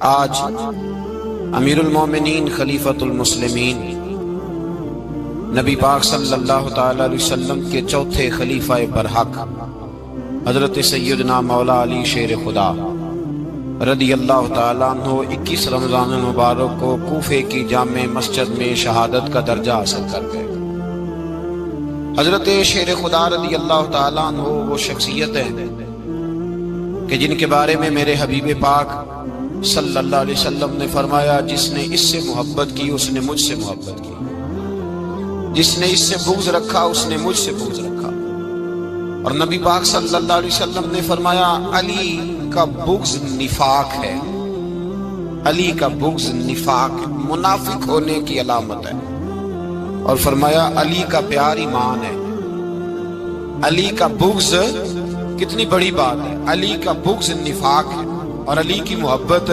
آج امیر المومنین خلیفۃ المسلمین نبی پاک صلی اللہ تعالی علیہ وسلم کے چوتھے خلیفہ برحق حضرت سیدنا مولا علی شیر خدا رضی اللہ تعالیٰ عنہ 21 رمضان المبارک کو کوفے کی جامع مسجد میں شہادت کا درجہ حاصل کر گئے۔ حضرت شیر خدا رضی اللہ تعالیٰ عنہ وہ شخصیت ہے کہ جن کے بارے میں میرے حبیب پاک صلی اللہ علیہ وسلم نے فرمایا، جس نے اس سے محبت کی اس نے مجھ سے محبت کی، جس نے اس سے بغض رکھا اس نے مجھ سے بغض رکھا۔ اور نبی پاک صلی اللہ علیہ وسلم نے فرمایا علی کا بغض نفاق ہے، علی کا بغض نفاق منافق ہونے کی علامت ہے۔ اور فرمایا علی کا پیار ایمان ہے، علی کا بغض کتنی بڑی بات ہے، علی کا بغض نفاق ہے اور علی کی محبت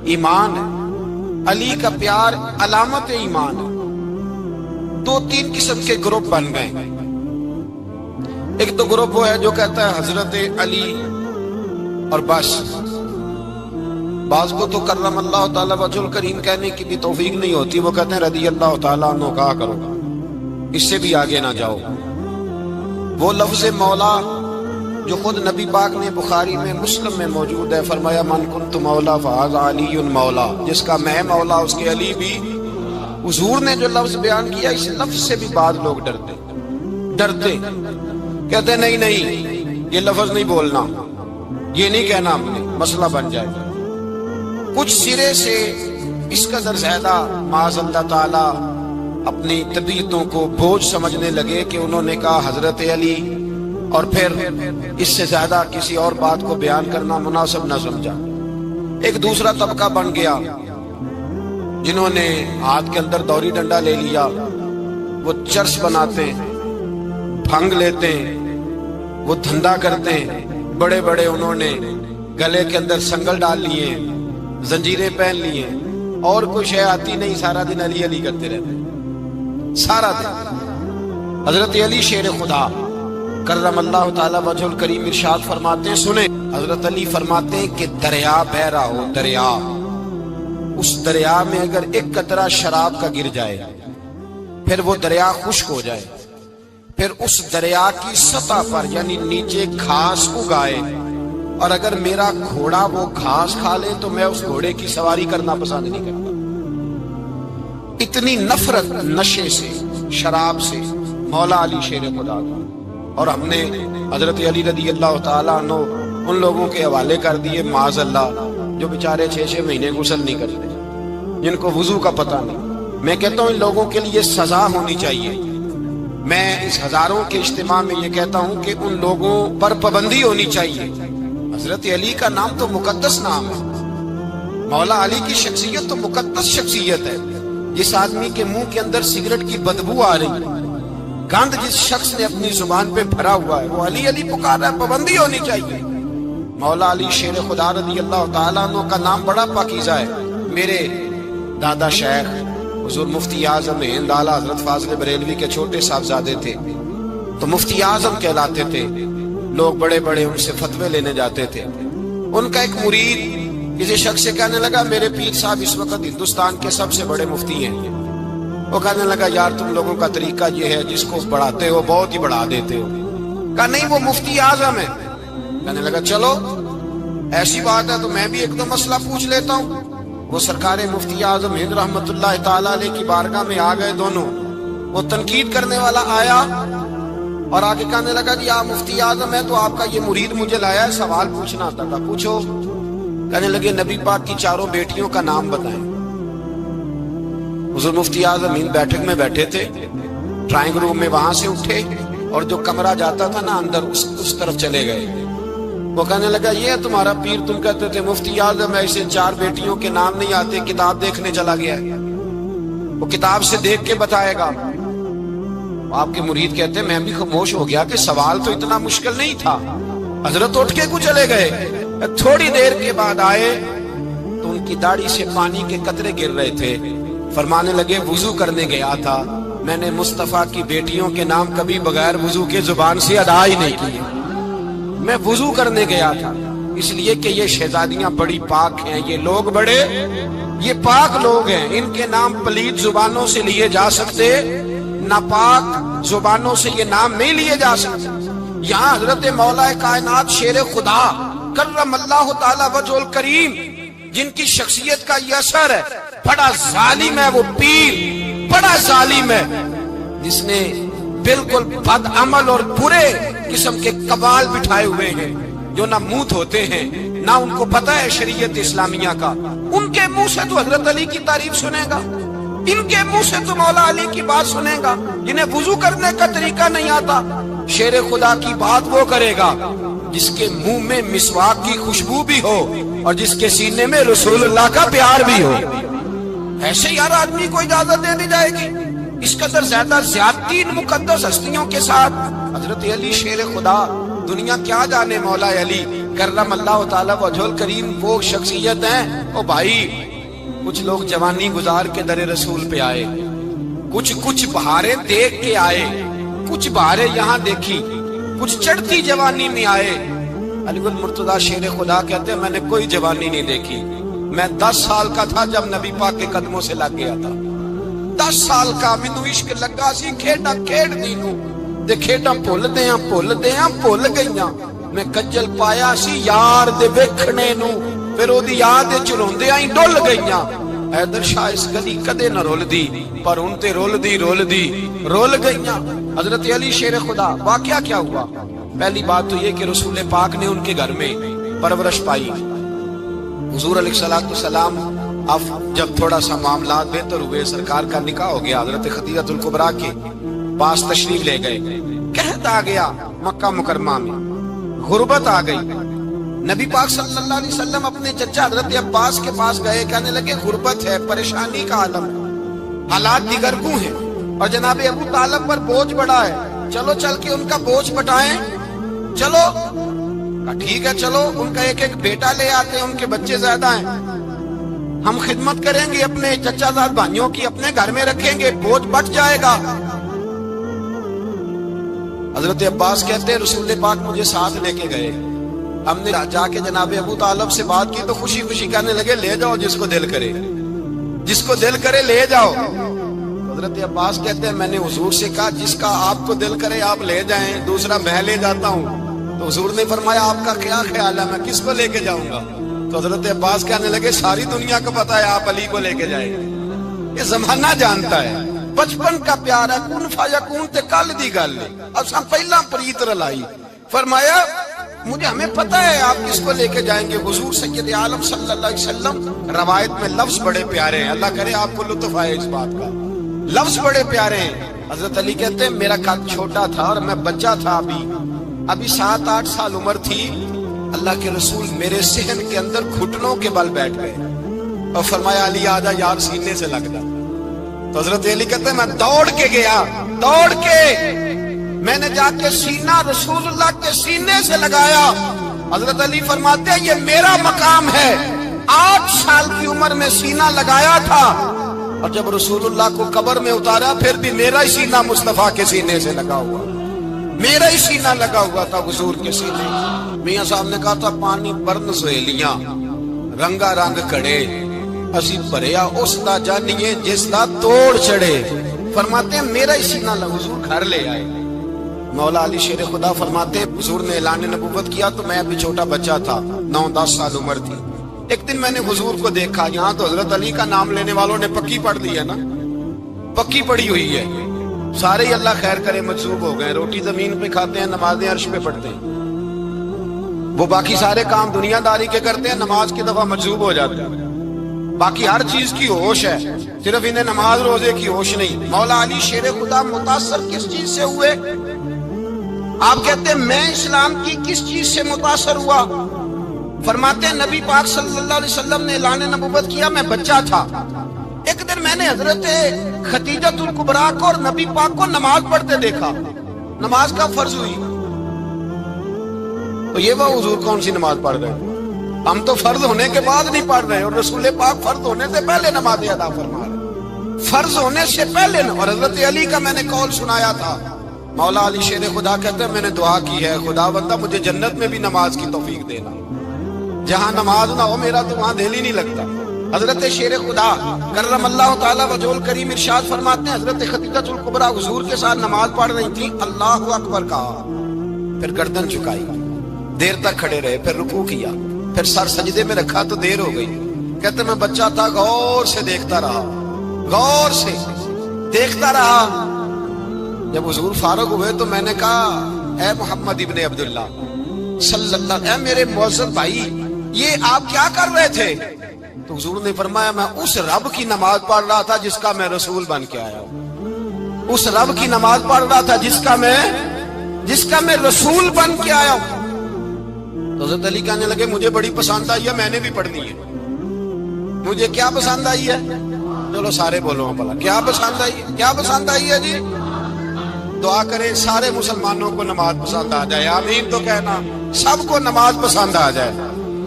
ایمان ہے، علی کا پیار علامت ایمان ہے۔ دو تین قسم کے گروپ بن گئے، ایک تو گروپ وہ ہے جو کہتا ہے حضرت علی اور بس، بعض کو تو کرم اللہ تعالیٰ وجہ الکریم کہنے کی بھی توفیق نہیں ہوتی، وہ کہتے ہیں رضی اللہ تعالیٰ عنہ کہا کرو، اس سے بھی آگے نہ جاؤ۔ وہ لفظ مولا جو خود نبی پاک نے بخاری میں مسلم میں موجود ہے، فرمایا من کنت مولا فہذا علی مولا، جس کا میں مولا اس کے علی بھی۔ حضور نے جو لفظ بیان کیا اس لفظ سے بھی بعض لوگ ڈرتے کہتے نہیں نہیں یہ لفظ نہیں بولنا، یہ نہیں کہنا، ہم نے مسئلہ بن جائے گا۔ کچھ سرے سے اس قدر زیادہ معاذ اللہ تعالی اپنی طبیعتوں کو بوجھ سمجھنے لگے کہ انہوں نے کہا حضرت علی، اور پھر اس سے زیادہ کسی اور بات کو بیان کرنا مناسب نہ سمجھا۔ ایک دوسرا طبقہ بن گیا جنہوں نے ہاتھ کے اندر دوری ڈنڈا لے لیا، وہ چرس بناتے ہیں، بھنگ لیتے ہیں، وہ دھندا کرتے ہیں، بڑے بڑے انہوں نے گلے کے اندر سنگل ڈال لیے، زنجیریں پہن لیے، اور کوئی شے آتی نہیں، سارا دن علی علی کرتے رہتے ہیں سارا دن۔ حضرت علی شیر خدا کرم اللہ تعالی وجہ الکریم ارشاد فرماتے ہیں، سنیں، حضرت علی فرماتے ہیں کہ دریا بہ رہا ہو، دریا، اس دریا میں اگر ایک قطرہ شراب کا گر جائے پھر وہ دریا خشک ہو جائے، پھر اس دریا کی سطح پر یعنی نیچے گھاس اگائے، اور اگر میرا گھوڑا وہ گھاس کھا لے تو میں اس گھوڑے کی سواری کرنا پسند نہیں کرتا۔ اتنی نفرت نشے سے، شراب سے مولا علی شیر خدا کا۔ اور ہم نے حضرت علی رضی اللہ تعالیٰ عنہ ان لوگوں کے حوالے کر دیے معاذ اللہ جو بیچارے 6 مہینے غسل نہیں کرتے، جن کو وضو کا پتہ نہیں۔ میں کہتا ہوں ان لوگوں کے لیے سزا ہونی چاہیے۔ میں اس ہزاروں کے اجتماع میں یہ کہتا ہوں کہ ان لوگوں پر پابندی ہونی چاہیے۔ حضرت علی کا نام تو مقدس نام ہے، مولا علی کی شخصیت تو مقدس شخصیت ہے۔ جس آدمی کے منہ کے اندر سگریٹ کی بدبو آ رہی ہے، گند جس شخص نے اپنی زبان پہ بھرا ہوا ہے، وہ علی علی پکار رہا ہے، پابندی ہونی چاہیے۔ مولا علی شیر خدا رضی اللہ تعالیٰ عنہ کا نام بڑا پاکیزہ ہے۔ میرے دادا شیخ حضور مفتی اعظم ہند اعلیٰ حضرت فاضل بریلوی کے چھوٹے صاحبزادے تھے، تو مفتی اعظم کہلاتے تھے، لوگ بڑے بڑے ان سے فتوے لینے جاتے تھے۔ ان کا ایک مرید کسی شخص سے کہنے لگا میرے پیر صاحب اس وقت ہندوستان کے سب سے بڑے مفتی ہیں۔ وہ کہنے لگا یار تم لوگوں کا طریقہ یہ ہے، جس کو بڑھاتے ہو بہت ہی بڑھا دیتے ہو۔ کہا نہیں وہ مفتی اعظم ہے۔ کہنے لگا چلو ایسی بات ہے تو میں بھی ایک دو مسئلہ پوچھ لیتا ہوں۔ وہ سرکار مفتی اعظم ہند رحمت اللہ تعالیٰ علیہ کی بارگاہ میں آ گئے دونوں۔ وہ تنقید کرنے والا آیا اور آگے کہنے لگا جی آپ مفتی اعظم ہے تو آپ کا یہ مرید مجھے لایا ہے، سوال پوچھنا آتا تھا، پوچھو۔ کہنے لگے نبی پاک کی 4 بیٹیوں کا نام بتائیں۔ حضور مفتی اعظم ہند بیٹھک میں بیٹھے تھے، ڈرائنگ روم میں وہاں سے اٹھے اور جو کمرہ جاتا تھا نا اندر اس طرف چلے گئے۔ وہ کہنے لگا یہ ہے تمہارا پیر، تم کہتے تھے مفتی اعظم ایسے 4 بیٹیوں کے نام نہیں آتے، کتاب دیکھنے چلا گیا ہے، وہ کتاب سے دیکھ کے بتائے گا۔ آپ کے مرید کہتے ہیں میں بھی خاموش ہو گیا کہ سوال تو اتنا مشکل نہیں تھا۔ حضرت اٹھ کے کو چلے گئے، تھوڑی دیر کے بعد آئے تو ان کی داڑھی سے پانی کے قطرے گر رہے تھے۔ فرمانے لگے وضو کرنے گیا تھا، میں نے مصطفیٰ کی بیٹیوں کے نام کبھی بغیر وضو کے زبان سے ادا ہی نہیں کیے، میں وضو کرنے گیا تھا۔ اس لیے کہ یہ شہزادیاں بڑی پاک ہیں، یہ لوگ بڑے یہ پاک لوگ ہیں، ان کے نام پلید زبانوں سے لیے جا سکتے، ناپاک زبانوں سے یہ نام نہیں لیے جا سکتے۔ یہاں حضرت مولا کائنات شیر خدا کرم اللہ تعالی وجہ الکریم، جن کی شخصیت کا یہ اثر ہے، بڑا ظالم ہے وہ پیر، بڑا ظالم ہے جس نے بالکل بد عمل اور برے قسم کے قبال بٹھائے ہوئے ہیں، جو نہ منہ دھوتے ہیں نہ ان کو پتہ ہے شریعت اسلامیہ کا۔ ان کے منہ سے تو حضرت علی کی تعریف سنے گا، ان کے منہ سے تو مولا علی کی بات سنے گا، جنہیں وضو کرنے کا طریقہ نہیں آتا۔ شیر خدا کی بات وہ کرے گا جس کے منہ میں مسواک کی خوشبو بھی ہو اور جس کے سینے میں رسول اللہ کا پیار بھی ہو۔ ایسے یار آدمی کو اجازت دے دی جائے گی؟ اس قدر زیادہ زیادتی ان مقدس ہستیوں کے ساتھ۔ حضرت علی شیر خدا، دنیا کیا جانے مولا علی کرم اللہ تعالی وجہ الکریم وہ شخصیت ہیں۔ او بھائی، کچھ لوگ جوانی گزار کے در رسول پہ آئے، کچھ بہاریں دیکھ کے آئے، کچھ بہاریں یہاں دیکھی، کچھ چڑھتی جوانی میں آئے۔ علی گل مرتضیٰ شیر خدا کہتے ہیں میں نے کوئی جوانی نہیں دیکھی، میں 10 سال کا تھا جب نبی پاک کے قدموں سے لگ گیا تھا، 10 سال کا مینوں عشق لگا سی، کھیڈا کھیڈ دی نو تے کھیڈاں بھول گئیاں، میں کجل پایا سی یار دے ویکھنے نو، پھر او دی یاد وچ روندیاں ہی ڈل گئیاں۔ حیدر شاہ اس گلی کدے نہ رول دی، پر ان تے رول گئیاں۔ حضرت علی شیر خدا، واقعہ کیا ہوا؟ پہلی بات تو یہ کہ رسول پاک نے ان کے گھر میں پرورش پائی۔ حضور علیہ السلام اب جب تھوڑا سا معاملات بہتر ہوئے، سرکار کا نکاح ہو گیا، حضرت خدیجہ الکبریٰ کے پاس تشریف لے گئے۔ قحط آ گیا مکہ مکرمہ میں، غربت آ گئی۔ نبی پاک صلی اللہ علیہ وسلم اپنے چچا حضرت عباس کے پاس گئے، کہنے لگے غربت ہے، پریشانی کا عالم، حالات دیگرگوں ہیں اور جناب ابو طالب پر بوجھ بڑا ہے، چلو چل کے ان کا بوجھ پٹائیں۔ چلو ٹھیک ہے، چلو ان کا ایک بیٹا لے آتے ہیں، ان کے بچے زیادہ ہیں، ہم خدمت کریں گے اپنے چچا زاد بھائیوں کی، اپنے گھر میں رکھیں گے، بوجھ بٹ جائے گا۔ حضرت عباس کہتے ہیں رسول پاک مجھے ساتھ لے کے گئے، ہم نے جا کے جناب ابو طالب سے بات کی تو خوشی خوشی کہنے لگے لے جاؤ جس کو دل کرے، جس کو دل کرے لے جاؤ۔ حضرت عباس کہتے ہیں میں نے حضور سے کہا جس کا آپ کو دل کرے آپ لے جائیں، دوسرا میں لے جاتا ہوں۔ تو حضور نے فرمایا آپ کا کیا خیال ہے، میں کس کو لے کے جاؤں گا؟ تو حضرت عباس کہنے لگے ساری دنیا کو پتا ہے آپ علی کو لے کے جائیں گے، یہ زمانہ جانتا ہے، بچپن کا پیار ہے، کن فیکون تے کل دی گل ہے، اساں پہلا پریت رلائی۔ فرمایا مجھے ہمیں پتہ ہے آپ کس کو لے کے جائیں گے۔ حضور سید عالم صلی اللہ علیہ وسلم، روایت میں لفظ بڑے پیارے ہیں، اللہ کرے آپ کو لطف آئے اس بات کا، لفظ بڑے پیارے ہیں۔ حضرت علی کہتے ہیں میرا قد چھوٹا تھا اور میں بچہ تھا، ابھی 7-8 سال عمر تھی، اللہ کے رسول میرے صحن کے اندر گھٹنوں کے بل بیٹھ گئے اور فرمایا علی آجا یار سینے سے لگ جا۔ تو حضرت علی کہتے ہیں میں دوڑ کے گیا، دوڑ کے میں نے جا کے سینہ رسول اللہ کے سینے سے لگایا۔ حضرت علی فرماتے ہیں یہ میرا مقام ہے، 8 سال کی عمر میں سینہ لگایا تھا اور جب رسول اللہ کو قبر میں اتارا پھر بھی میرا ہی سینہ مصطفیٰ کے سینے سے لگا ہوا، میرا ہی سینہ لگا ہوا تھا حضور کے سینے۔ میاں صاحب نے کہا تھا پانی برن سہیلیاں رنگا رنگ کڑے، اسی بھریا اس دا جانیے جس دا توڑ چڑھے۔ فرماتے ہیں میرا ہی سینہ لگا، حضور گھر لے آئے۔ مولا علی شیر خدا فرماتے ہیں حضور نے اعلان نبوت کیا تو میں ابھی چھوٹا بچہ تھا، 9-10 سال عمر تھی۔ ایک دن میں نے حضور کو دیکھا، یہاں تو حضرت علی کا نام لینے والوں نے پکی پڑھ لی ہے نا، پکی پڑھی ہوئی ہے، سارے ہی اللہ خیر کرے مجذوب ہو گئے، روٹی زمین پہ کھاتے ہیں، نمازیں عرش پہ پڑھتے ہیں، وہ باقی سارے کام دنیا داری کے کرتے ہیں، نماز کی دفعہ مجذوب ہو جاتے ہیں، باقی ہر چیز کی ہوش ہے، صرف انہیں نماز روزے کی ہوش نہیں۔ مولا علی شیر خدا متاثر کس چیز سے ہوئے؟ آپ کہتے ہیں میں اسلام کی کس چیز سے متاثر ہوا؟ فرماتے ہیں نبی پاک صلی اللہ علیہ وسلم نے اعلان نبوت کیا، میں بچہ تھا، ایک دن میں نے حضرت خدیجہ الکبریٰ کو اور نبی پاک کو نماز پڑھتے دیکھا، نماز کا فرض ہوئی تو یہ وہ حضور کون سی نماز پڑھ رہے ہیں؟ ہم تو فرض ہونے کے بعد نہیں پڑھ رہے اور رسول پاک فرض ہونے سے پہلے نماز ادا فرما رہے، فرض ہونے سے پہلے۔ اور حضرت علی کا میں نے قول سنایا تھا، مولا علی شیر خدا کہتے ہیں میں نے دعا کی ہے خدا بندہ مجھے جنت میں بھی نماز کی توفیق دینا، جہاں نماز نہ ہو میرا تو وہاں دل ہی نہیں لگتا۔ حضرت شیر خدا کرم اللہ تعالیٰ وجہہ الکریم ارشاد فرماتے ہیں حضرت خدیجہ الکبریٰ حضور کے ساتھ نماز پڑھ رہی تھی، اللہ اکبر کہا، پھر گردن جھکائی، دیر تک کھڑے رہے، پھر رکوع کیا، پھر سر سجدے میں رکھا تو دیر ہو گئی۔ کہتے میں بچہ تھا، غور سے دیکھتا رہا، غور سے دیکھتا رہا۔ جب حضور فارغ ہوئے تو میں نے کہا اے محمد ابن عبداللہ صلی اللہ، اے میرے معزز بھائی یہ آپ کیا کر رہے تھے؟ تو حضور نے فرمایا میں اس رب کی نماز پڑھ رہا تھا جس کا میں رسول بن کے آیا ہوں، اس رب کی نماز پڑھ رہا تھا جس کا میں رسول بن کے آیا ہوں۔ تو حضرت علی کہنے لگے مجھے بڑی پسند آئی ہے، میں نے بھی پڑھنی ہے۔ مجھے کیا پسند آئی ہے؟ چلو سارے بولو بھلا کیا پسند آئی ہے؟ کیا پسند آئی ہے جی؟ دعا کریں سارے مسلمانوں کو نماز پسند آ جائے، آمین تو کہنا، سب کو نماز پسند آ جائے۔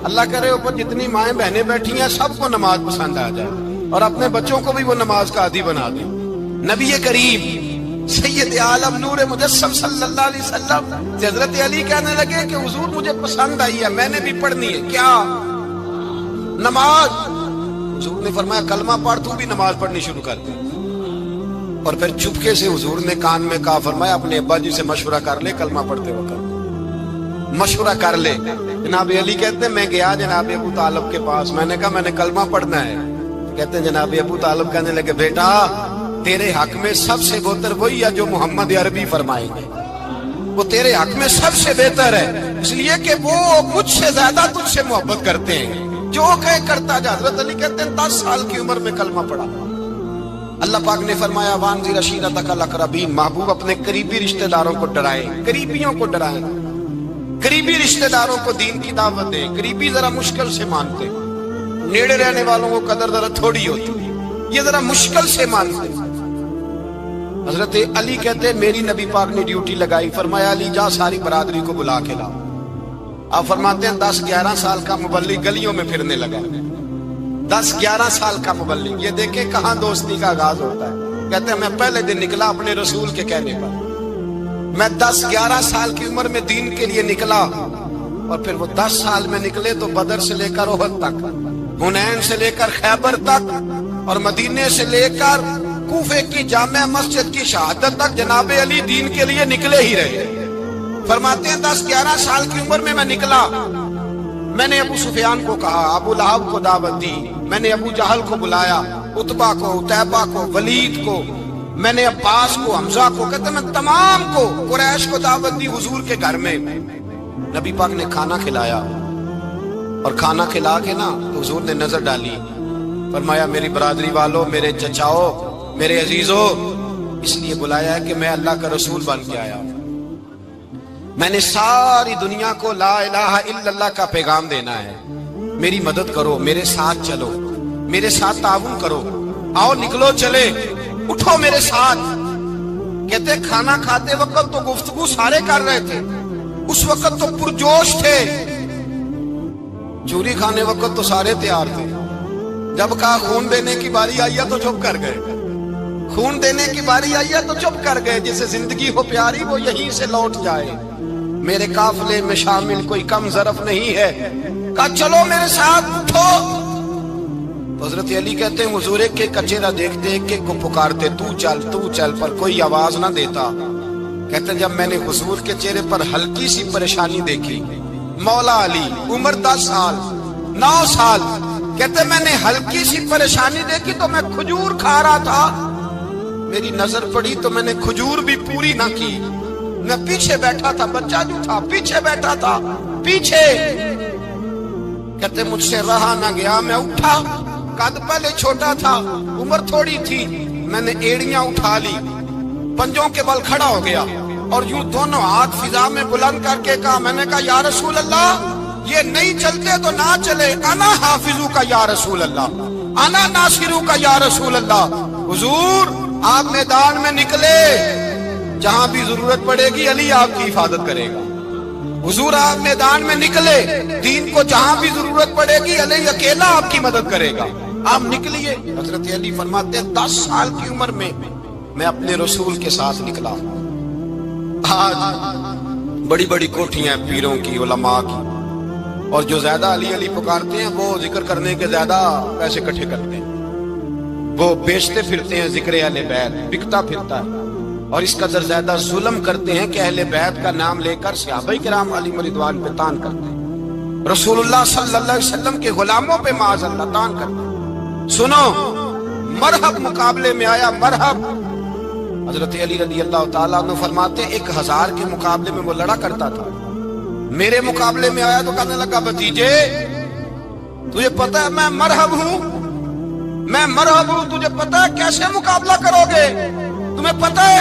اللہ کرے اوپر جتنی مائیں بہنیں بیٹھی ہیں سب کو نماز پسند آ جائے، اور اپنے بچوں کو بھی وہ نماز کا عادی بنا دیں۔ نبی کریم سید عالم نور مجسم صلی اللہ علیہ وسلم حضرت علی کہنے لگے کہ حضور مجھے پسند آئی ہے، میں نے بھی پڑھنی ہے۔ کیا؟ نماز۔ حضور نے فرمایا کلمہ پڑھ، تو بھی نماز پڑھنی شروع کر دے۔ اور پھر چپکے سے حضور نے کان میں کہا، فرمایا اپنے ابا جی سے مشورہ کر لے کلمہ پڑھتے وقت، مشورہ کر لے۔ جناب علی کہتے ہیں میں گیا جناب ابو طالب کے پاس، میں نے کہا میں نے کلمہ پڑھنا ہے۔ کہتے ہیں جناب ابو طالب کہنے لگے بیٹا تیرے حق میں سب سے بہتر وہی ہے جو محمد عربی فرمائیں گے، وہ تیرے حق میں سب سے بہتر ہے، اس لیے کہ وہ مجھ سے زیادہ تجھ سے محبت کرتے ہیں، جو کہے کرتا جا۔ حضرت علی کہتے ہیں 10 سال کی عمر میں کلمہ پڑھا۔ اللہ پاک نے فرمایا وانذر عشیرتک الاقربین، محبوب اپنے قریبی رشتہ داروں کو ڈرائیں، قریبیوں کو ڈرائیں، قریبی رشتہ داروں کو دین کی دعوت دیں۔ قریبی ذرا مشکل سے مانتے، نیڑے رہنے والوں کو قدر ذرا تھوڑی ہوتی، یہ ذرا مشکل سے مانتے۔ حضرت علی کہتے ہیں میری نبی پاک نے ڈیوٹی لگائی، فرمایا علی جا ساری برادری کو بلا کے لا۔ آپ فرماتے ہیں 10-11 سال کا مبلغ گلیوں میں پھرنے لگا، 10-11 سال کا مبلغ۔ یہ دیکھیں کہاں دوستی کا آغاز ہوتا ہے۔ کہتے ہیں میں پہلے دن نکلا اپنے رسول کے کہنے پر، میں 10-11 سال کی عمر میں دین کے لیے نکلا، اور پھر وہ 10 سال میں نکلے تو بدر سے لے کر احد تک، حنین سے لے کر خیبر تک، اور مدینے سے لے کر کوفے کی جامع مسجد کی شہادت تک جناب علی دین کے لیے نکلے ہی رہے۔ فرماتے ہیں 10-11 سال کی عمر میں نکلا، میں نے ابو سفیان کو کہا، ابو لہب کو دعوت دی، میں نے ابو جہل کو بلایا، عتبہ کو، عتیبہ کو، ولید کو، میں نے عباس کو، حمزہ کو، کہتے میں تمام کو، قریش کو دعوت دی حضور کے گھر میں۔ نبی پاک نے کھانا کھلایا، اور کھانا کھلا کے نا تو حضور نے نظر ڈالی، فرمایا میری برادری والوں، میرے چچاؤ، میرے عزیزو، اس لیے بلایا ہے کہ میں اللہ کا رسول بن کے آیا ہوں، میں نے ساری دنیا کو لا الہ الا اللہ کا پیغام دینا ہے، میری مدد کرو، میرے ساتھ چلو، میرے ساتھ تعاون کرو، آؤ نکلو چلے، اٹھو میرے ساتھ۔ کہتے کھانا کھاتے وقت تو گفتگو سارے کر رہے تھے، اس وقت تو پرجوش تھے، چوری کھانے وقت تو سارے تیار تھے، جب کہا خون دینے کی باری آئی ہے تو چپ کر گئے، خون دینے کی باری آئی ہے تو چپ کر گئے، جسے زندگی ہو پیاری وہ یہیں سے لوٹ جائے، میرے قافلے میں شامل کوئی کم ظرف نہیں ہے، کہا چلو میرے ساتھ اٹھو۔ حضرت علی کہتے ہیں حضور ایک ایک کا چہرہ دیکھتے ایک ایک کو پکارتے، تو چل، پر کوئی آواز نہ دیتا۔ کہتے ہیں جب میں نے حضور کے چہرے پر ہلکی سی پریشانی دیکھی، مولا علی عمر 10 سال 9 سال، کہتے میں نے ہلکی سی پریشانی دیکھی تو میں کھجور کھا رہا تھا، میری نظر پڑی تو میں نے کھجور بھی پوری نہ کی، میں پیچھے بیٹھا تھا، بچہ جو تھا پیچھے بیٹھا تھا، پیچھے۔ کہتے مجھ سے رہا نہ گیا، میں اٹھا، قد پہلے چھوٹا تھا، عمر تھوڑی تھی، میں نے ایڑیاں اٹھا لی، پنجوں کے بل کھڑا ہو گیا، اور یوں دونوں ہاتھ فضا میں بلند کر کے کہا، میں نے کہا یا رسول اللہ یہ نہیں چلتے تو نہ چلے، انا حافظو کا یا رسول اللہ، انا ناصرو کا یا رسول اللہ۔ حضور آپ میدان میں نکلے، جہاں بھی ضرورت پڑے گی علی آپ کی حفاظت کرے گا، حضور آپ میدان میں نکلے، دین کو جہاں بھی ضرورت پڑے گی علی اکیلا آپ کی مدد کرے گا، آپ نکلیے۔ حضرت علی فرماتے ہیں 10 سال کی عمر میں میں اپنے رسول کے ساتھ نکلا۔ آج بڑی بڑی کوٹھیاں پیروں کی، علماء کی، اور جو زیادہ علی علی پکارتے ہیں وہ ذکر کرنے کے زیادہ پیسے اکٹھے کرتے ہیں، وہ بیچتے پھرتے ہیں ذکر اہل بیت، بکتا پھرتا ہے، اور اس قدر زیادہ ظلم کرتے ہیں کہ اہل بیت کا نام لے کر صحابہ کرام علیہم رضوان پہ تان کرتے ہیں، رسول اللہ صلی اللہ علیہ وسلم کے غلاموں پہ معاذ اللہ تان کرتے ہیں۔ سنو، مرحب مقابلے میں آیا، مرحب۔ حضرت علی رضی اللہ تعالیٰ عنہ فرماتے 1000 کے مقابلے میں وہ لڑا کرتا تھا، میرے مقابلے میں آیا تو کہنے لگا بھتیجے تجھے پتا ہے میں مرحب ہوں، میں مرحب ہوں، تجھے پتا ہے کیسے مقابلہ کرو گے، تمہیں پتا ہے؟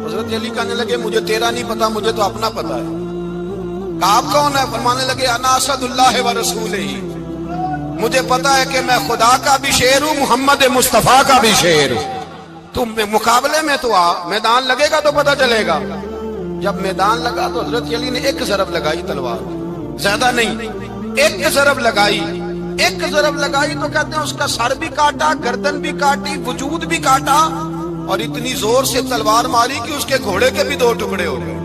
حضرت علی کہنے لگے مجھے تیرا نہیں پتا، مجھے تو اپنا پتا ہے۔ آپ کون ہے؟ فرمانے لگے انا اسد اللہ و رسولہ، مجھے پتا ہے کہ میں خدا کا بھی شیر ہوں، محمد مصطفیٰ کا بھی شیر ہوں۔ تم مقابلے میں تو آ، میدان لگے گا تو پتہ چلے گا۔ جب میدان لگا تو حضرت علی نے ایک ضرب لگائی تلوار، زیادہ نہیں، ایک ضرب لگائی، ایک ضرب لگائی تو کہتے ہیں اس کا سر بھی کاٹا، گردن بھی کاٹی، وجود بھی کاٹا، اور اتنی زور سے تلوار ماری کہ اس کے گھوڑے کے بھی 2 ٹکڑے ہو گئے۔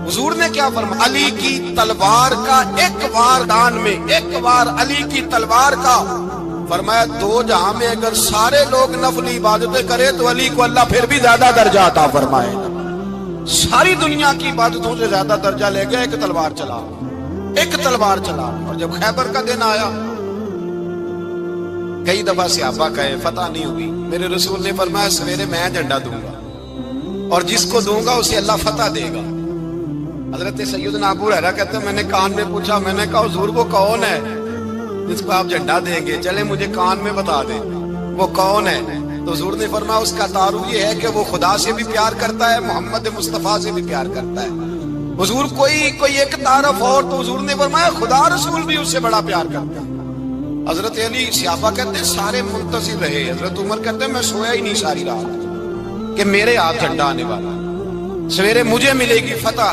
حضور نے کیا فرمایا؟ علی کی تلوار کا ایک وار دان میں، ایک وار علی کی تلوار کا، فرمایا 2 جہاں میں اگر سارے لوگ نفلی عبادتیں کرے تو علی کو اللہ پھر بھی زیادہ درجہ عطا فرمائے گا۔ ساری دنیا کی عبادتوں سے زیادہ درجہ لے گیا، ایک تلوار چلا، ایک تلوار چلا۔ اور جب خیبر کا دن آیا، کئی دفعہ صحابہ کہے فتح نہیں ہوئی، میرے رسول نے فرمایا سویرے میں جھنڈا دوں گا اور جس کو دوں گا اسے اللہ فتح دے گا۔ حضرت سیدنا ابو ہریرہ کہتے ہیں میں نے کان میں پوچھا، میں نے کہا حضور وہ کون ہے جس کو آپ جھنڈا دیں گے؟ چلے مجھے کان میں بتا دیں وہ کون ہے۔ تو حضور نے فرمایا اس کا تعارف یہ ہے کہ وہ خدا سے بھی پیار کرتا ہے، محمد مصطفیٰ سے بھی پیار کرتا ہے۔ حضور کوئی ایک تعارف اور، تو حضور نے فرمایا خدا رسول بھی اس سے بڑا پیار کرتا ہے۔ حضرت علی صحابہ کہتے ہیں سارے منتظر رہے، حضرت عمر کہتے ہیں میں سویا ہی نہیں ساری رات کہ میرے ہاتھ جھنڈا آنے والا، سویرے مجھے ملے گی فتح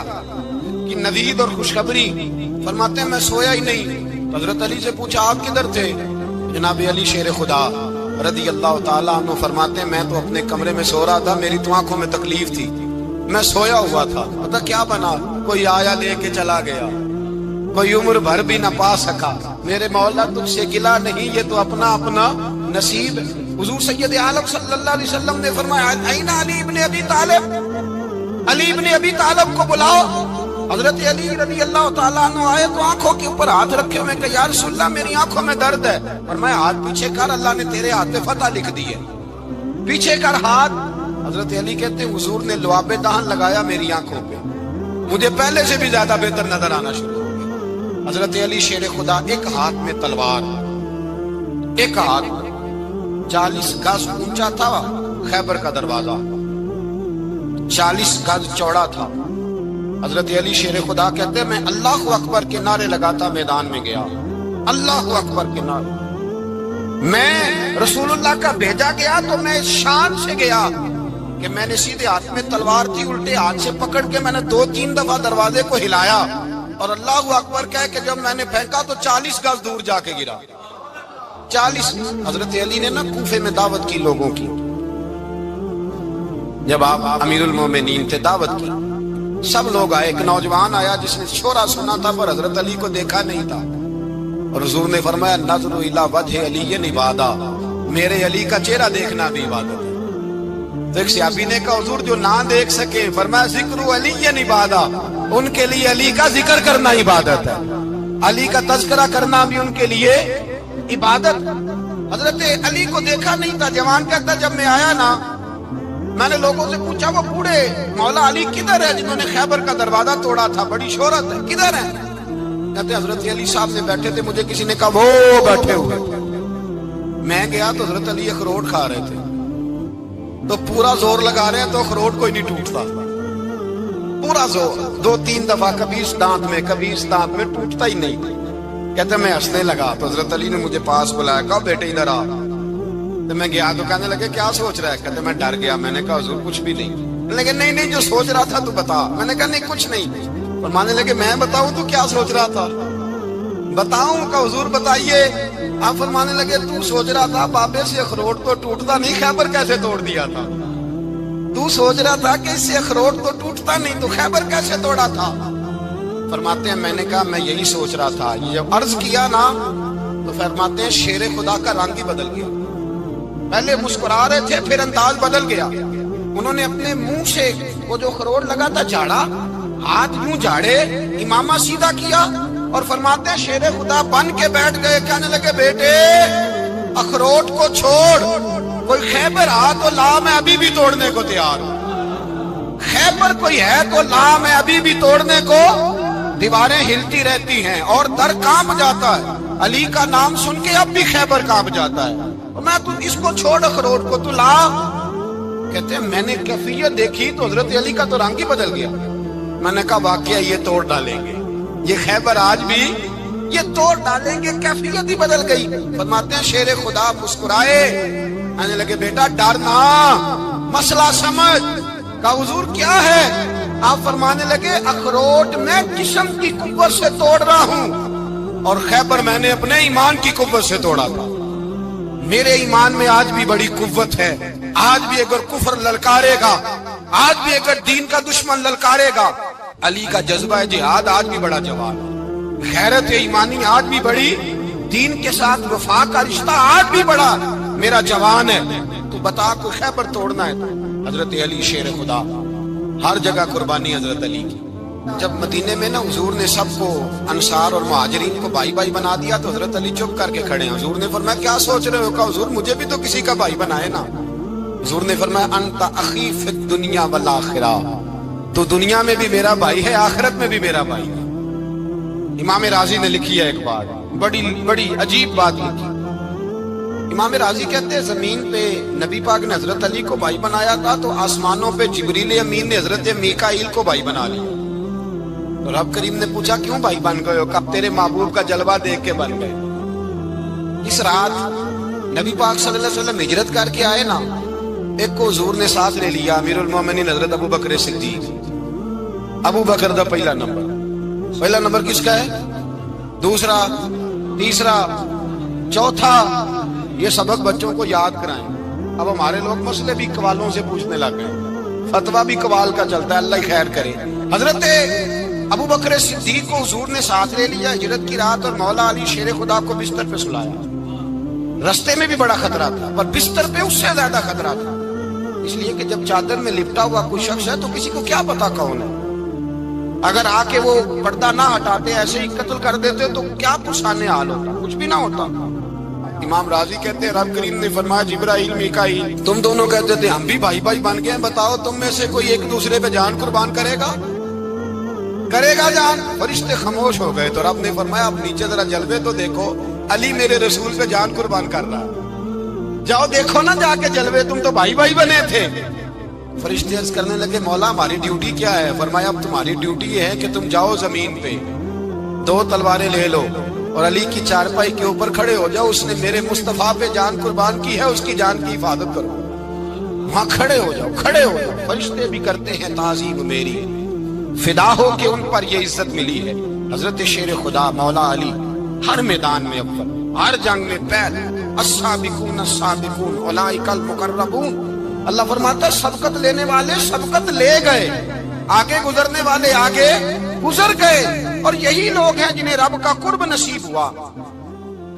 کی نوید اور خوشخبری۔ فرماتے ہیں میں سویا ہی نہیں۔ حضرت علی سے پوچھا آپ کدھر تھے؟ جناب علی شیر خدا رضی اللہ تعالیٰ عنہ فرماتے ہیں میں تو اپنے کمرے میں سو رہا تھا، میری تو آنکھوں میں تکلیف تھی، میں سویا ہوا تھا، پتہ کیا بنا، کوئی آیا لے کے چلا گیا، کوئی عمر بھر بھی نہ پا سکا۔ میرے مولا تجھ سے گلہ نہیں، یہ تو اپنا اپنا نصیب ہے۔ حضور سید عالم صلی اللہ علیہ وسلم نے فرمایا این علی ابن ابی طالب، علی ابن ابی طالب کو بلاؤ۔ حضرت علی رضی اللہ تعالیٰ عنہ آئے تو آنکھوں کے اوپر ہاتھ رکھے ہوئے کہ یا رسول اللہ میری آنکھوں میں درد ہے، فرمایا ہاتھ پیچھے کر، اللہ نے تیرے ہاتھ پہ فتح لکھ دی ہے، پیچھے کر ہاتھ۔ حضرت علی کہتے ہیں حضور نے لعاب دہن لگایا میری آنکھوں پہ، مجھے پہلے سے بھی زیادہ بہتر نظر آنا شروع ہو گیا۔ حضرت علی شیر خدا ایک ہاتھ میں تلوار، ایک ہاتھ 40 گز اونچا تھا خیبر کا دروازہ، 40 گز چوڑا تھا۔ حضرت علی شیر خدا کہتے ہیں میں اللہ اکبر کے نعرے لگاتا میدان میں گیا، اللہ اکبر کے نعرے۔ میں رسول اللہ کا بھیجا گیا تو میں شان سے گیا کہ میں نے سیدھے ہاتھ میں تلوار تھی، الٹے ہاتھ سے پکڑ کے میں نے 2-3 دفعہ دروازے کو ہلایا اور اللہ اکبر کہہ کہ جب میں نے پھینکا تو 40 گز دور جا کے گرا، 40۔ حضرت علی نے نا کوفے میں دعوت کی لوگوں کی، جب آپ امیر المومنین تھے دعوت کی، سب لوگ آئے، ایک نوجوان آیا جس نے شورا سنا تھا پر حضرت علی کو دیکھا نہیں تھا، اور حضور نے فرمایا نظر الی وجہ علی عبادہ، میرے علی کا چہرہ دیکھنا بھی عبادت ہے۔ تو ایک صحابی نے کہا حضور جو نہ دیکھ سکے، فرمایا ذکر علی عبادہ، ان کے لیے علی کا ذکر کرنا عبادت ہے، علی کا تذکرہ کرنا بھی ان کے لیے عبادت۔ حضرت علی کو دیکھا نہیں تھا، جوان کہتا جب میں آیا نا میں نے لوگوں سے پوچھا وہ بوڑھے مولا علی کدھر ہے جنہوں نے خیبر کا دروازہ توڑا تھا، بڑی شہرت ہے، کدھر ہے؟ کہتے حضرت علی صاحب نے بیٹھے تھے، مجھے کسی نے کہا وہ بیٹھے ہوئے۔ میں گیا تو حضرت علی اخروٹ کھا رہے تھے، تو پورا زور لگا رہے ہیں تو اخروٹ کوئی نہیں ٹوٹتا، پورا زور 2-3 دفعہ، کبھی اس دانت میں کبھی اس دانت میں، ٹوٹتا ہی نہیں۔ کہتے میں ہنسنے لگا تو حضرت علی نے مجھے پاس بلایا، کہا بیٹے ادھر آ۔ تو میں گیا تو کہنے لگے کیا سوچ رہا ہے؟ کہتے میں ڈر گیا، میں نے کہا حضور کچھ بھی نہیں۔ لیکن نہیں جو سوچ رہا تھا تو بتا۔ میں نے کہا نہیں کچھ نہیں۔ فرمانے لگے میں بتاؤں تو کیا سوچ رہا تھا؟ بتاؤں؟ کہ حضور بتائیے۔ آپ فرمانے لگے تو سوچ رہا تھا بابے سے اخروٹ تو ٹوٹتا نہیں، خیبر کیسے توڑ دیا تھا؟ تو سوچ رہا تھا کہ اس سے اخروٹ تو ٹوٹتا نہیں تو خیبر کیسے توڑا تھا؟ فرماتے ہیں میں نے کہا میں یہی سوچ رہا تھا. یہ جب عرض کیا نا تو فرماتے ہیں شیر خدا کا رنگ ہی بدل گیا. پہلے مسکرا رہے تھے پھر انداز بدل گیا. انہوں نے اپنے منہ سے وہ جو خروٹ لگا تھا جھاڑا, ہاتھ یوں جھاڑے, امامہ سیدھا کیا اور فرماتے ہیں شیر خدا بن کے بیٹھ گئے. کہنے لگے بیٹے اخروٹ کو چھوڑ, کوئی خیبر آ تو لا, میں ابھی بھی توڑنے کو تیار ہوں. خیبر کوئی ہے تو لا, میں ابھی بھی توڑنے کو. دیواریں ہلتی رہتی ہیں اور در کانپ جاتا ہے. علی کا نام سن کے اب بھی خیبر کانپ جاتا ہے. میں تو اس کو چھوڑ اخروٹ کو, تو لا. کہتے ہیں میں نے کیفیت دیکھی تو حضرت علی کا تو رنگ ہی بدل گیا. میں نے کہا واقعہ یہ توڑ ڈالیں گے, یہ خیبر آج بھی یہ توڑ ڈالیں گے. کیفیت ہی بدل گئی. فرماتے ہیں شیر خدا مسکرائے, آنے لگے بیٹا ڈرنا, مسئلہ سمجھ. کہا حضور کیا ہے؟ آپ فرمانے لگے اخروٹ میں جسم کی قوت سے توڑ رہا ہوں اور خیبر میں نے اپنے ایمان کی قوت سے توڑا تھا. میرے ایمان میں آج بھی بڑی قوت ہے. آج بھی اگر کفر للکارے گا, آج بھی اگر دین کا دشمن للکارے گا, علی کا جذبہ جہاد آج بھی بڑا جوان ہے. غیرت ایمانی آج بھی بڑی, دین کے ساتھ وفا کا رشتہ آج بھی بڑا میرا جوان ہے. تو بتا کوئی خیبر توڑنا ہے. حضرت علی شیر خدا, ہر جگہ قربانی حضرت علی کی. جب مدینے میں نا حضور نے سب کو انصار اور مہاجرین کو بھائی بھائی بنا دیا تو حضرت علی چپ کر کے کھڑے ہیں. حضور نے فرمایا کیا سوچ رہے ہو؟ کہا حضور مجھے بھی تو کسی کا بھائی بنائے نا. حضور نے فرمایا انت اخی فی الدنیا والآخرہ, تو دنیا میں بھی میرا بھائی ہے, آخرت میں بھی میرا بھائی ہے. امام راضی نے لکھی ہے ایک بات, بڑی عجیب بات لکھی. امام راضی کہتے ہیں زمین پہ نبی پاک نے حضرت علی کو بھائی بنایا تھا تو آسمانوں پہ جبریل امین نے حضرت میکائیل کو بھائی بنا لیا. تو رب کریم نے پوچھا کیوں بھائی بن گئے ہو؟ کہا تیرے محبوب کا جلوہ دیکھ کے بن گئے. اس رات نبی پاک صلی اللہ علیہ وسلم ہجرت کر کے آئے نا, ایک کو حضور نے ساتھ لے لیا, امیر المومنین حضرت ابو بکر صدیق. ابو بکر دا پہلا نمبر کس کا ہے؟ دوسرا, تیسرا, چوتھا. یہ سبق بچوں کو یاد کرائیں. اب ہمارے لوگ مسئلے بھی قوالوں سے پوچھنے لگ گئے, فتویٰ بھی قوال کا چلتا ہے, اللہ خیر کرے. حضرت ابو بکر صدیق کو حضور نے ساتھ لے لیا ہجرت کی رات, اور مولا علی شیر خدا کو بستر پہ سلایا. رستے میں بھی بڑا خطرہ تھا پر بستر پہ اس سے زیادہ خطرہ تھا, اس لیے کہ جب چادر میں لپٹا ہوا کوئی شخص ہے تو کسی کو کیا پتا کون ہے. اگر آ کے وہ پردہ نہ ہٹاتے, ایسے ہی قتل کر دیتے تو کیا پرسانے حال ہوتا, کچھ بھی نہ ہوتا. امام راضی کہتے ہیں رب کریم نے فرمایا جبرائیل میکائیل تم دونوں کہتے تھے ہم بھی بھائی بھائی بن گئے ہیں, بتاؤ تم میں سے کوئی ایک دوسرے پہ جان قربان کرے گا جان؟ فرشتے خاموش ہو گئے. تو رب نے فرمایا اب نیچے ذرا جلوے تو دیکھو, علی میرے رسول پہ جان قربان کر رہا ہے. جاؤ دیکھو نا جا کے جلوے, تم تو بھائی بھائی بنے تھے. فرشتے عرض کرنے لگے مولا ہماری ڈیوٹی کیا ہے؟ فرمایا اب تمہاری ڈیوٹی یہ ہے کہ تم جاؤ زمین پہ 2 تلواریں لے لو اور علی کی چارپائی کے اوپر کھڑے ہو جاؤ. اس نے میرے مصطفیٰ پہ جان قربان کی ہے, اس کی جان کی حفاظت کرو. وہاں کھڑے ہو جاؤ. فرشتے بھی کرتے ہیں تعظیم میری, فدا ہو کہ ان پر یہ عزت ملی ہے. حضرت شیر خدا مولا علی ہر میدان میں اول, ہر جنگ میں پہلے. السابقون السابقون اولئک المقربون. اللہ فرماتا ہے سبقت لینے والے سبقت لے گئے, آگے گزرنے والے آگے گزر گئے, اور یہی لوگ ہیں جنہیں رب کا قرب نصیب ہوا.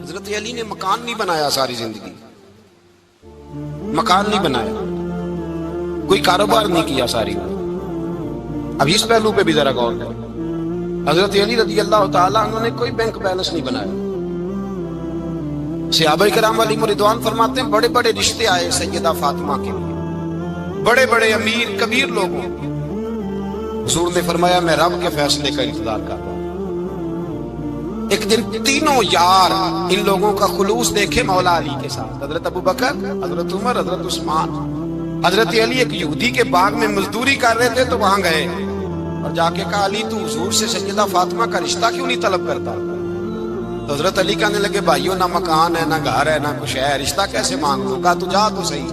حضرت علی نے مکان نہیں بنایا ساری زندگی, مکان نہیں بنایا, کوئی کاروبار نہیں کیا ساری. اب اس پہلو پہ بھی ذرا غور کریں. حضرت علی رضی اللہ تعالیٰ عنہ نے کوئی بینک بیلنس نہیں بنایا. صحابہ کرام علیہم رضوان فرماتے ہیں بڑے بڑے رشتے آئے سیدہ فاطمہ کے لیے, بڑے بڑے امیر کبیر لوگوں. حضور نے فرمایا میں رب کے فیصلے کا انتظار کر رہا ہوں. ایک دن تینوں یار ان لوگوں کا خلوص دیکھے مولا علی کے ساتھ, حضرت ابو بکر, حضرت عمر, حضرت عثمان. حضرت علی ایک یہودی کے باغ میں مزدوری کر رہے تھے تو وہاں گئے اور جا کے کہا علی تو حضور سے سیدہ فاطمہ کا رشتہ کیوں نہیں طلب کرتا؟ تو حضرت علی کہنے لگے بھائیو نہ مکان ہے, نہ گھر ہے, نہ کچھ ہے, رشتہ کیسے مانگ لوں؟ کہا تو جا تو صحیح,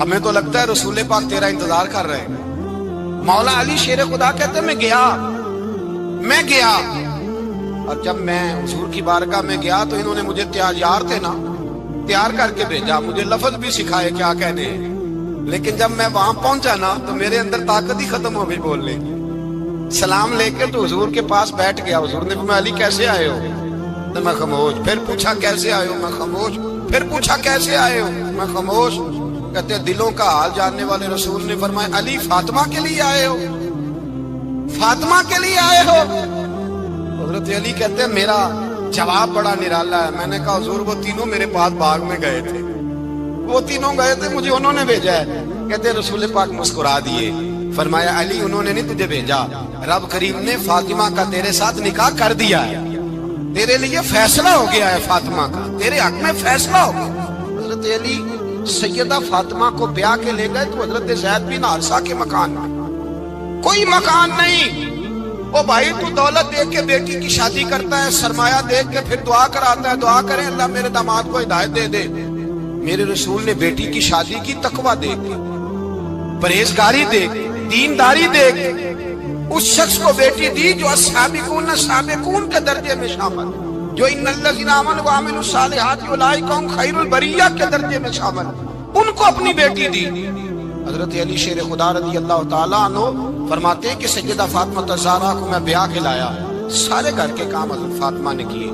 ہمیں تو لگتا ہے رسول پاک تیرا انتظار کر رہے ہیں. مولا علی شیر خدا کہتے میں گیا اور جب میں حضور کی بارگاہ میں گیا تو انہوں نے مجھے تیار کر کے بھیجا, مجھے لفظ بھی سکھائے کیا کہنے ہیں, لیکن جب میں وہاں پہنچا نا تو میرے اندر طاقت ہی ختم ہو گئی بولنے کی. سلام لے کے تو حضور کے پاس بیٹھ گیا. حضور نے فرمایا علی کیسے آئے ہو؟ تو میں خاموش. پھر پوچھا کیسے آئے ہو؟ میں خاموش. پھر پوچھا کیسے آئے ہو؟ میں خاموش. کہتے ہیں دلوں کا حال جاننے والے رسول نے فرمایا علی فاطمہ کے لیے آئے ہو؟ فاطمہ کے لیے آئے ہو؟ حضرت علی کہتے ہیں میرا جواب بڑا نرالا ہے. میں نے کہا حضور وہ تینوں میرے پاس باغ میں گئے تھے, وہ تینوں گئے تھے, مجھے انہوں نے بھیجا ہے. کہتے ہیں رسول پاک مسکرا دیے. فرمایا علی انہوں نے نہیں تجھے بھیجا, رب کریم نے فاطمہ کا تیرے ساتھ نکاح کر دیا ہے, تیرے لیے فیصلہ ہو گیا ہے فاطمہ کا, تیرے حق میں فیصلہ ہو گیا. حضرت علی سیدہ فاطمہ کو بیاہ کے لے گئے تو حضرت زید بن حارثہ کے مکان میں, کوئی مکان نہیں. او بھائی تو دولت دیکھ کے بیٹی کی شادی کرتا ہے, سرمایہ دیکھ کے پھر دعا کراتا ہے, دعا کریں اللہ میرے داماد کو ہدایت دے دے. میرے رسول نے بیٹی کی شادی کی تقوی دیکھ کے, پرہیزگاری دیکھ, دینداری دیکھ, اس شخص کو بیٹی دی جو السابقون السابقون کے درجے میں شامل, جو ان الذین آمنوا وعملوا الصالحات اولئک هم خیر البریہ کے درجے میں شامل, ان کو اپنی بیٹی دی. حضرت علی شیر خدا رضی اللہ تعالیٰ عنہ فرماتے ہیں کہ سیدہ فاطمہ الزہرا کو میں بیاہ کے لایا, سارے گھر کے کام حضرت فاطمہ نے کیے.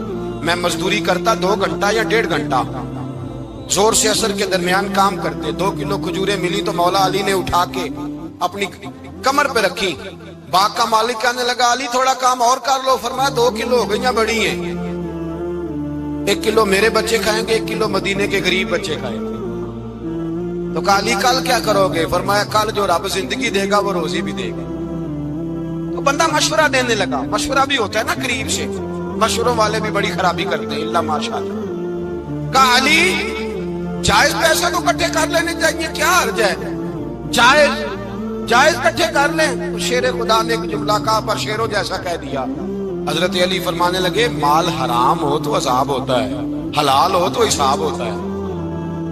میں مزدوری کرتا 2 گھنٹہ یا 1.5 گھنٹہ, زور سے عصر کے درمیان کام کرتے. 2 کلو کھجوریں ملی تو مولا علی نے اٹھا کے اپنی کمر پہ رکھی. باغ کا مالک کہنے لگا علی تھوڑا کام اور کر لو. فرمایا 2 کلو ہو گئیاں بڑی ہیں, 1 کلو میرے بچے کھائیں گے, 1 کلو مدینے کے غریب بچے کھائیں گے. تو کہا علی کل کیا کرو گے؟ فرمایا کل جو رب زندگی دے گا وہ روزی بھی دے گا. تو بندہ مشورہ دینے لگا. مشورہ بھی ہوتا ہے نا قریب سے, مشوروں والے بھی بڑی خرابی کرتے ہیں اللہ ماشاءاللہ. کہا علی جائز پیسے تو اکٹھے کر لینے چاہیے, کیا حرج ہے, جائز اکٹھے کر لیں. شیر خدا نے ایک جملہ کہا پر شیروں جیسا کہہ دیا. حضرت علی فرمانے لگے مال حرام ہو تو عذاب ہوتا ہے, حلال ہو تو حساب ہوتا ہے.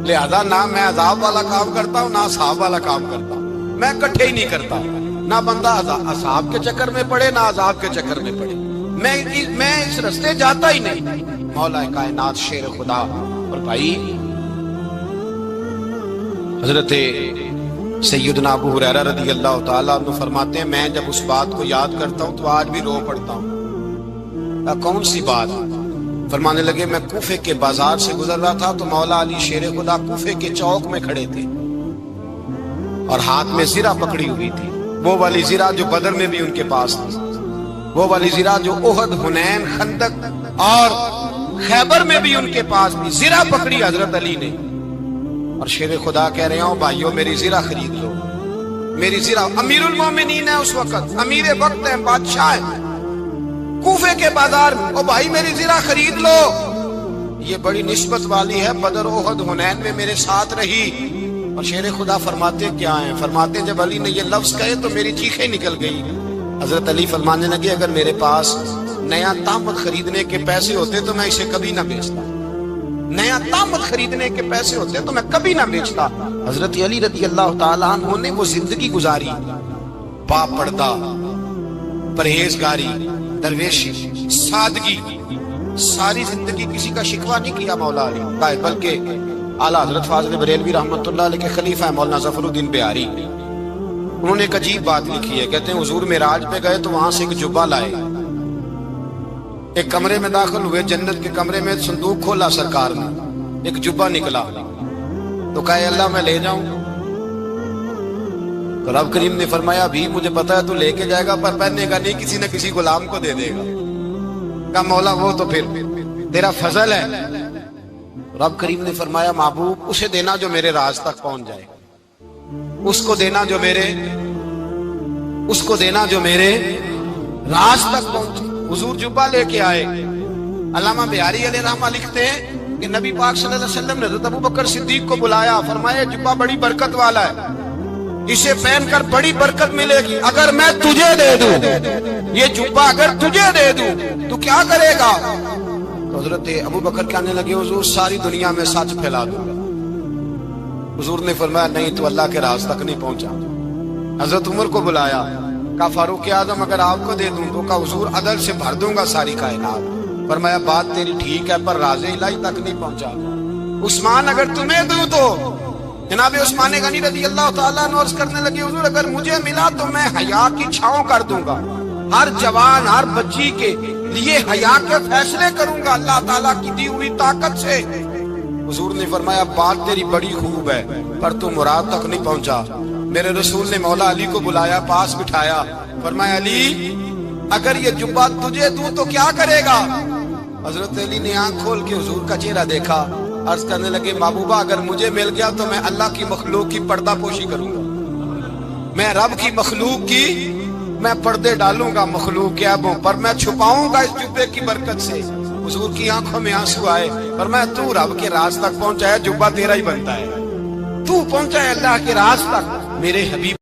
لہذا نہ میں عذاب والا کام کرتا ہوں نہ حساب والا کام کرتا ہوں, میں اکٹھے ہی نہیں کرتا. نہ بندہ عذاب کے چکر میں پڑے نہ عذاب کے چکر میں پڑے, میں اس رستے جاتا ہی نہیں. مولا کائنات شیر خدا. اور بھائی حضرت سیدنا ابو ہریرہ رضی اللہ تعالیٰ عنہ فرماتے ہیں میں جب اس بات کو یاد کرتا ہوں تو آج بھی رو پڑتا ہوں. کون سی بات؟ فرمانے لگے میں کوفے کے بازار سے گزر رہا تھا تو مولا علی شیر خدا کوفے کے چوک میں کھڑے تھے اور ہاتھ میں زرہ پکڑی ہوئی تھی, وہ والی زرہ جو بدر میں بھی ان کے پاس تھی, وہ والی زرہ جو احد, حنین, خندق اور خیبر میں بھی ان کے پاس تھی. زرہ پکڑی حضرت علی نے اور شیر خدا کہہ رہے ہوں بھائیو میری زرہ خرید لو. میری زرہ, امیر المومنین ہے اس وقت, امیر وقت ہے, بادشاہ ہے, کوفے کے بازار میں, او بھائی میری زرہ خرید لو. یہ بڑی نسبت والی ہے, بدر, احد, حنین میں میرے ساتھ رہی. اور شیر خدا فرماتے کیا ہیں؟ فرماتے جب علی نے یہ لفظ کہے تو میری چیخیں نکل گئی. حضرت علی فرمانے لگے اگر میرے پاس نیا تامت خریدنے کے پیسے ہوتے تو میں اسے کبھی نہ بیچتا, نیا تامت خریدنے کے پیسے ہوتے تو میں کبھی نہ بیچتا. حضرت علی رضی اللہ تعالیٰ عنہ نے وہ زندگی گزاری, با پردہ, پرہیزگاری, درویشی, سادگی, ساری زندگی کسی کا شکوہ نہیں کیا مولا علی, بلکہ اعلیٰ حضرت فاضل بریلوی رحمۃ اللہ علیہ کے خلیفہ مولانا ظفر الدین بہاری, انہوں نے ایک عجیب بات لکھی ہے. کہتے ہیں حضور معراج پہ گئے تو وہاں سے ایک جبہ لائے, ایک کمرے میں داخل ہوئے, جنت کے کمرے میں صندوق کھولا سرکار نے, ایک جبہ نکلا تو کہا اللہ میں لے جاؤں. تو رب کریم نے فرمایا بھی مجھے پتا ہے تو لے کے جائے گا پر پہننے کا نہیں, کسی نہ کسی غلام کو دے دے گا. کہا مولا وہ تو پھر تیرا فضل ہے. رب کریم نے فرمایا محبوب اسے دینا جو میرے راز تک پہنچ جائے, اس کو دینا جو میرے راز تک پہنچے. حضور جبہ لے کے آئے. علامہ بہاری علیہ رحمہ لکھتے ہیں کہ نبی پاک صلی اللہ علیہ وسلم نے حضرت ابوبکر صدیق کو بلایا, فرمایا جبہ بڑی برکت والا ہے, اسے پہن کر بڑی برکت ملے گی. اگر میں تجھے دے دوں, یہ جبہ اگر تجھے دے دوں تو کیا کرے گا؟ تو حضرت ابوبکر کہنے لگے حضور ساری دنیا میں سچ پھیلا دوں گا. حضور نے فرمایا نہیں تو اللہ کے راز تک نہیں پہنچا. حضرت عمر کو بلایا, کہا فاروق اعظم اگر آپ کو دے دوں تو کہا حضور عدل سے بھر دوں گا ساری کائنات. فرمایا بات تیری ٹھیک ہے پر راز الہی تک نہیں پہنچا. عثمان اگر تمہیں دوں تو جناب عثمان غنی رضی اللہ تعالیٰ عنہ عرض کرنے لگے حضور اگر مجھے ملا تو میں حیا کی چھاؤں کر دوں گا. ہر جوان ہر بچی کے لیے حیا کے فیصلے کروں گا اللہ تعالیٰ کی دی ہوئی طاقت سے۔ حضور نے فرمایا بات تیری بڑی خوب ہے پر تو مراد تک نہیں پہنچا۔ میرے رسول نے مولا علی کو بلایا، پاس بٹھایا، فرمایا علی اگر یہ جبہ تجھے دوں تو کیا کرے گا؟ حضرت علی نے آنکھ کھول کے حضور کا چہرہ دیکھا، عرض کرنے لگے محبوبہ اگر مجھے مل گیا تو میں اللہ کی مخلوق کی پردہ پوشی کروں گا، میں رب کی مخلوق کی میں پردے ڈالوں گا مخلوق کے عیبوں پر، میں چھپاؤں گا اس جبے کی برکت سے۔ حضور کی آنکھوں میں آنسو آئے، فرمایا تو رب کے راز تک پہنچا ہے، جبہ تیرا ہی بنتا ہے، تو پہنچا ہے اللہ کے راز تک میرے حبیب